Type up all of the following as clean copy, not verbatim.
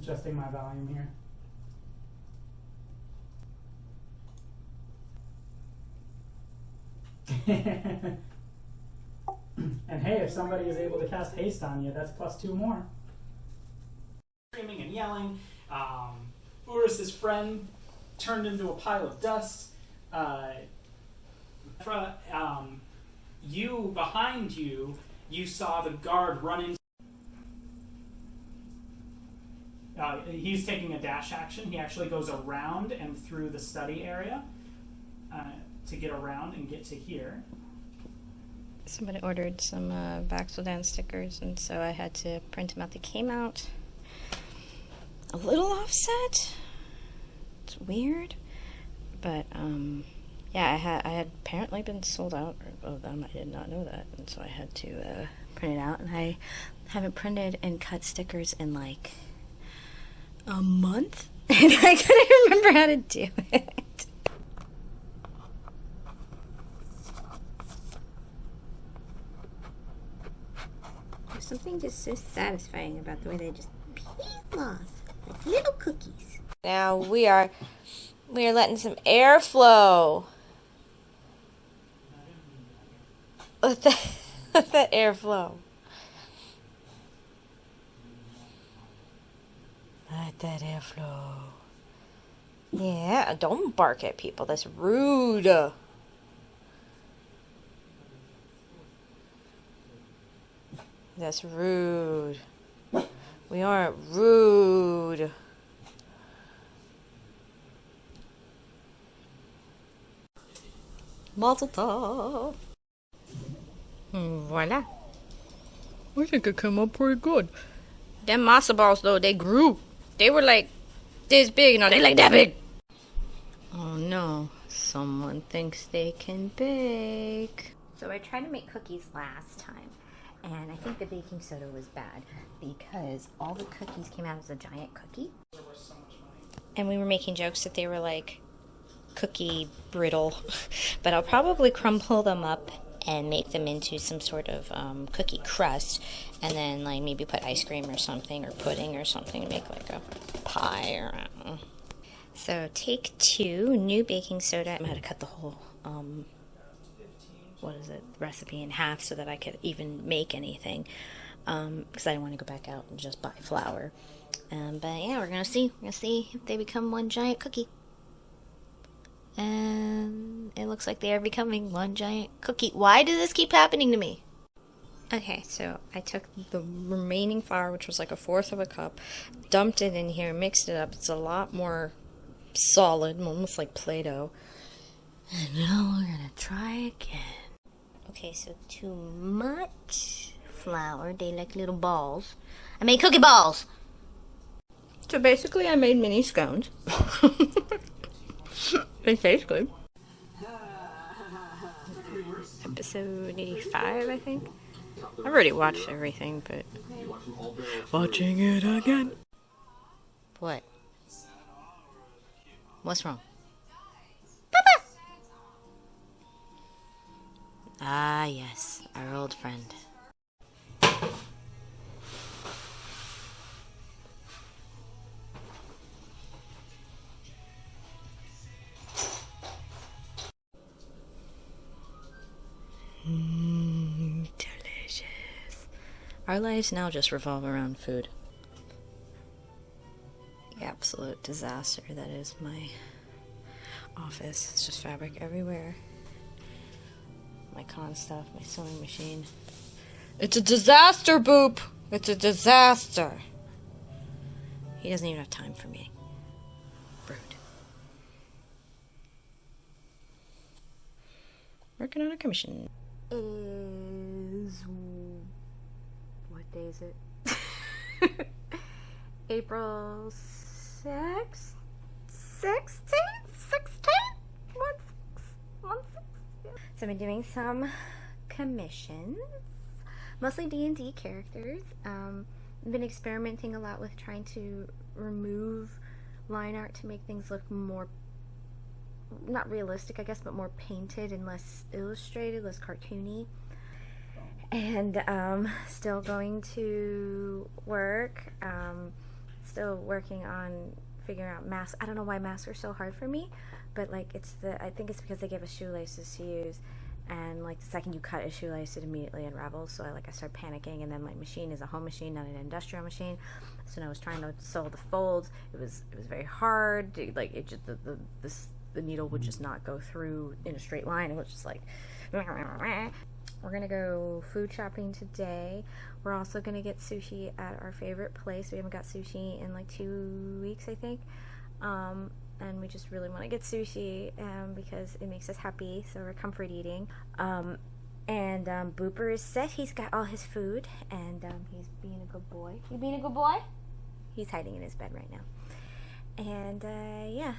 adjusting my volume here. And hey, if somebody is able to cast haste on you, that's +2 more. Screaming and yelling. Urus's friend turned into a pile of dust. You, behind you, you saw the guard run into... he's taking a dash action. He actually goes around and through the study area to get around and get to here. Somebody ordered some Baxeldan stickers, and so I had to print them out. They came out a little offset. It's weird, but yeah, I had apparently been sold out of them. I did not know that, and so I had to print it out. And I haven't printed and cut stickers in like a month, and I couldn't remember how to do it. There's something just so satisfying about the way they just peel off like little cookies. Now we are letting some airflow. Let that airflow. Let that airflow. Yeah, don't bark at people. That's rude. That's rude. We aren't rude. Mazel tov. Voila. I think it came out pretty good. Them masa balls, though, they grew. They were like this big. No, they like that big. Oh no. Someone thinks they can bake. So I tried to make cookies last time. And I think the baking soda was bad because all the cookies came out as a giant cookie. And we were making jokes that they were like cookie brittle. But I'll probably crumble them up and make them into some sort of cookie crust. And then like maybe put ice cream or something or pudding or something to make like a pie or I don't know. So take 2 new baking soda. I'm going to cut the whole recipe in half so that I could even make anything because I didn't want to go back out and just buy flour. But yeah, we're gonna see if they become one giant cookie, and it looks like they are becoming one giant cookie. Why does this keep happening to me? Okay, so I took the remaining flour, which was like 1/4 of a cup, dumped it in here, mixed it up. It's a lot more solid, almost like Play-Doh. And now we're gonna try again. Okay, so too much flour. They like little balls. I made cookie balls! So basically I made mini scones. They taste good. Episode 85, I think. I've already watched everything, but... Watching it again. What? What's wrong? Ah, yes, our old friend. Delicious. Our lives now just revolve around food. The absolute disaster that is my office. It's just fabric everywhere. My con stuff, my sewing machine. It's a disaster, Boop! It's a disaster. He doesn't even have time for me. Rude. Working on a commission. What day is it? April 6th? 16th? 16th? One six? So I've been doing some commissions, mostly D&D characters. I've been experimenting a lot with trying to remove line art to make things look more, not realistic I guess, but more painted and less illustrated, less cartoony. And still going to work. still working on figuring out masks. I don't know why masks are so hard for me, but like I think it's because they give us shoelaces to use, and like the second you cut a shoelace, it immediately unravels. So I start panicking, and then my machine is a home machine, not an industrial machine. So when I was trying to sew the folds, it was very hard. Like it just the needle would just not go through in a straight line. It was just like. We're gonna go food shopping today. We're also gonna get sushi at our favorite place. We haven't got sushi in like 2 weeks, I think. And we just really want to get sushi because it makes us happy. So we're comfort eating. And Booper is set. He's got all his food, and he's being a good boy. You being a good boy? He's hiding in his bed right now. And yeah.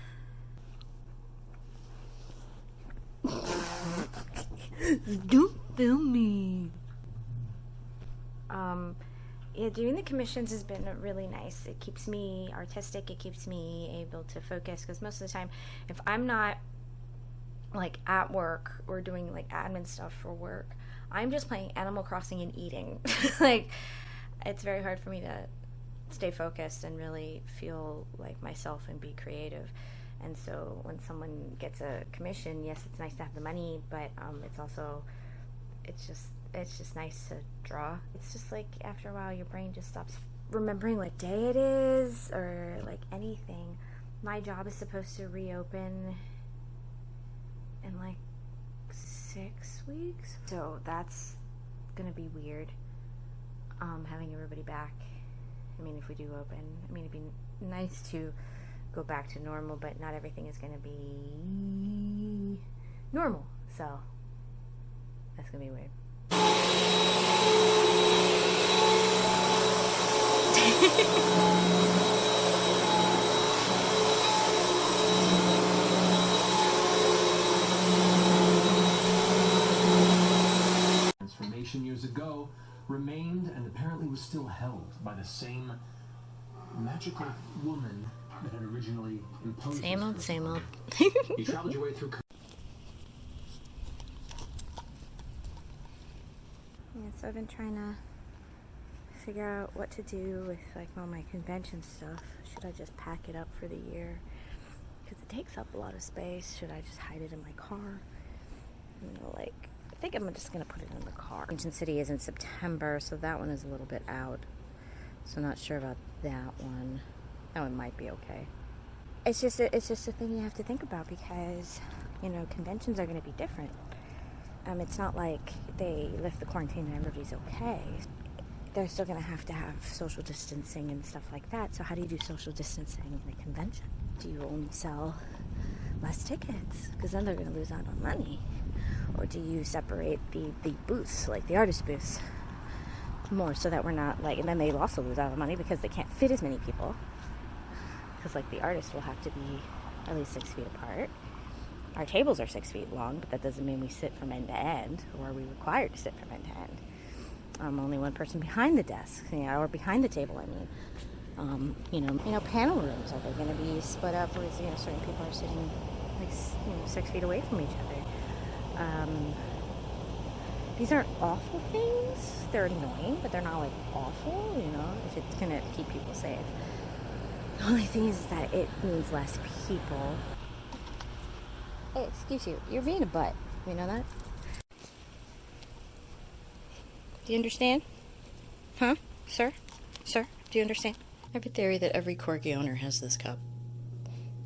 Don't film me. Yeah, doing the commissions has been really nice. It keeps me artistic. It keeps me able to focus, because most of the time, if I'm not like at work or doing like admin stuff for work, I'm just playing Animal Crossing and eating. Like, it's very hard for me to stay focused and really feel like myself and be creative. And so when someone gets a commission, yes, it's nice to have the money, but it's just nice to draw. It's just like after a while your brain just stops remembering what day it is or like anything. My job is supposed to reopen in like 6 weeks, so that's gonna be weird, having everybody back. I mean, if we do open, I mean, it'd be nice to go back to normal, but not everything is going to be normal, so that's going to be weird. Transformation years ago remained and apparently was still held by the same magical woman that had originally imposed. Same old. You traveled your way through. Yeah, so I've been trying to figure out what to do with like all my convention stuff. Should I just pack it up for the year? Because it takes up a lot of space. Should I just hide it in my car? You know, like, I think I'm just gonna put it in the car. Convention City is in September, so that one is a little bit out. So not sure about that one. That one might be okay. It's just a thing you have to think about, because, you know, conventions are going to be different. It's not like they lift the quarantine and everybody's okay. They're still going to have social distancing and stuff like that. So how do you do social distancing in a convention? Do you only sell less tickets? Because then they're going to lose out on money. Or do you separate the booths, like the artist booths, more, so that we're not like, and then they also lose out on money because they can't fit as many people. Because like the artists will have to be at least 6 feet apart. Our tables are 6 feet long, but that doesn't mean we sit from end to end, or are we required to sit from end to end. Only one person behind the desk, or behind the table, I mean. Panel rooms, are they going to be split up where certain people are sitting like 6 feet away from each other? These aren't awful things. They're annoying, but they're not like awful, if it's going to keep people safe. The only thing is that it means less people. Hey, excuse you. You're being a butt. You know that? Do you understand? Huh? Sir? Sir? Do you understand? I have a theory that every quirky owner has this cup.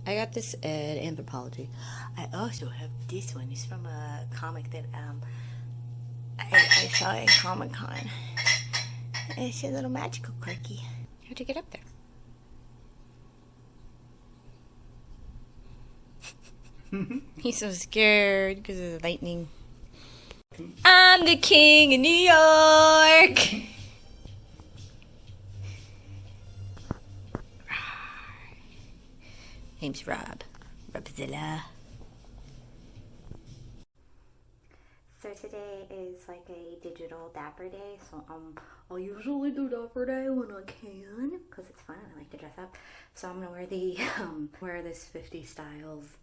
I got this at Anthropology. I also have this one. It's from a comic that I saw at Comic-Con. It's a little magical quirky. How'd you get up there? He's so scared because of the lightning. I'm the king of New York! Name's Rob. Robzilla. So today is like a digital Dapper day, so I'll usually do Dapper day when I can, because it's fun and I like to dress up. So I'm gonna wear wear this 50 styles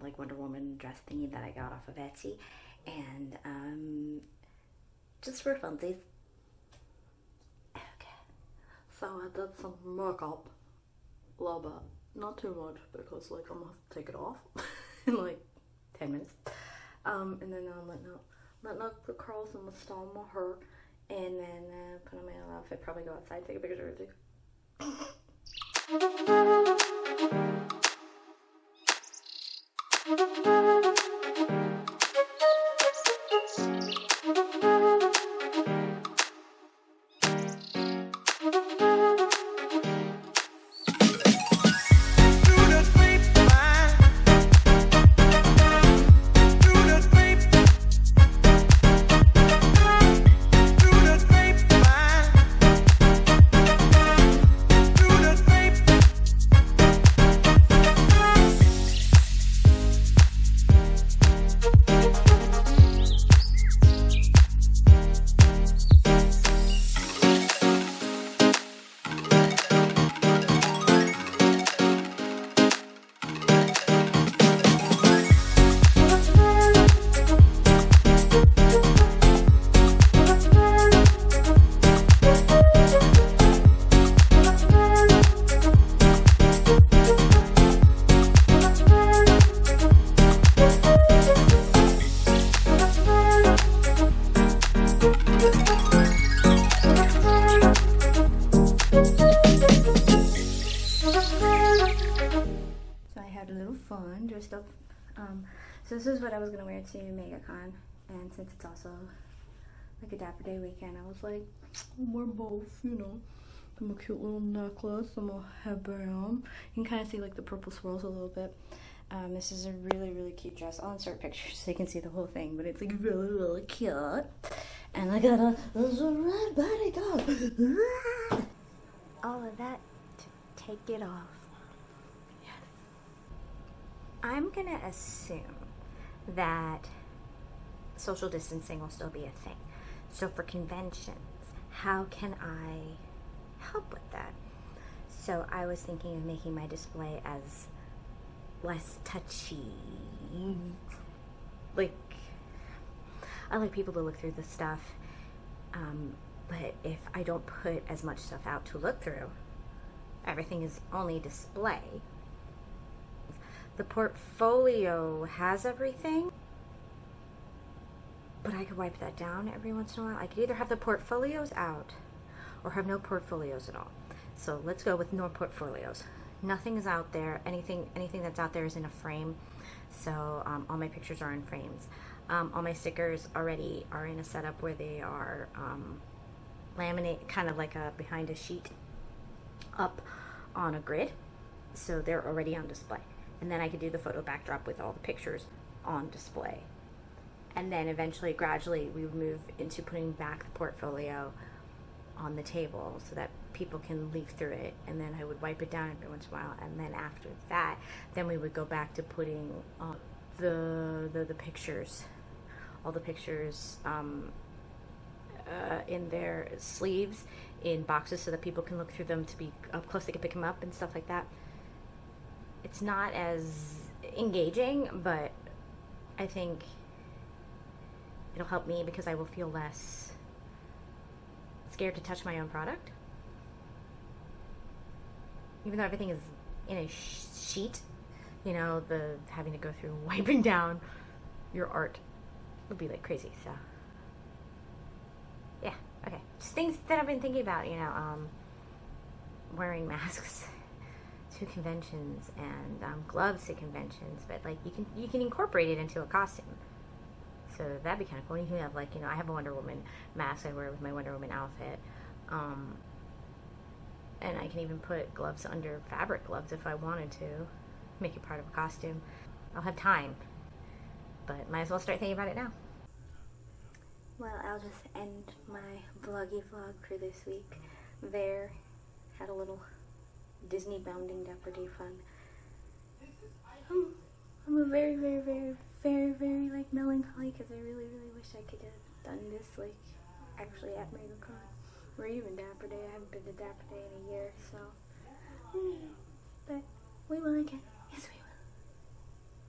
like Wonder Woman dress thingy that I got off of Etsy, and just for funsies. Okay. So I did some makeup. A little bit. Not too much because like I'm gonna have to take it off in like 10 minutes. And then I'm letting out the curls and the style my hair. And then put on my little outfit, probably go outside, take a picture or two. Fun, dressed up. So this is what I was gonna wear to MegaCon, and since it's also like a Dapper Day weekend, I was like, I'll wear both, you know. I'm a cute little necklace, I'm a headband. you can kind of see like the purple swirls a little bit. This is a really, really cute dress. I'll insert pictures so you can see the whole thing, but it's like really, really cute. And I got a red body dog. All of that to take it off. I'm gonna assume that social distancing will still be a thing. So for conventions, how can I help with that? So I was thinking of making my display as less touchy. Like, I like people to look through the stuff, but if I don't put as much stuff out to look through, everything is only display. The portfolio has everything, but I could wipe that down every once in a while. I could either have the portfolios out or have no portfolios at all. So let's go with no portfolios. Nothing is out there. Anything that's out there is in a frame. So all my pictures are in frames. All my stickers already are in a setup where they are laminate, kind of like a behind a sheet up on a grid. So they're already on display. And then I could do the photo backdrop with all the pictures on display. And then eventually, gradually, we would move into putting back the portfolio on the table so that people can leaf through it. And then I would wipe it down every once in a while. And then after that, then we would go back to putting the pictures, all the pictures in their sleeves, in boxes so that people can look through them to be up close. They can pick them up and stuff like that. It's not as engaging, but I think it'll help me because I will feel less scared to touch my own product. Even though everything is in a sheet, you know, the having to go through wiping down your art would be like crazy. So yeah, okay. Just things that I've been thinking about, you know, wearing masks to conventions and gloves to conventions, but like you can incorporate it into a costume, so that'd be kind of cool. You can have, like, you know, I have a Wonder Woman mask I wear with my Wonder Woman outfit, and I can even put gloves under fabric gloves if I wanted to make it part of a costume. I'll have time, but might as well start thinking about it now. Well, I'll just end my vloggy vlog for this week there. Had a little Disney bounding Dapper Day fun. I'm a very, very, very, very, very like melancholy because I really, really wish I could have done this like actually at MegaCon or even Dapper Day. I haven't been to Dapper Day in a year, so but we will again. Yes, we will.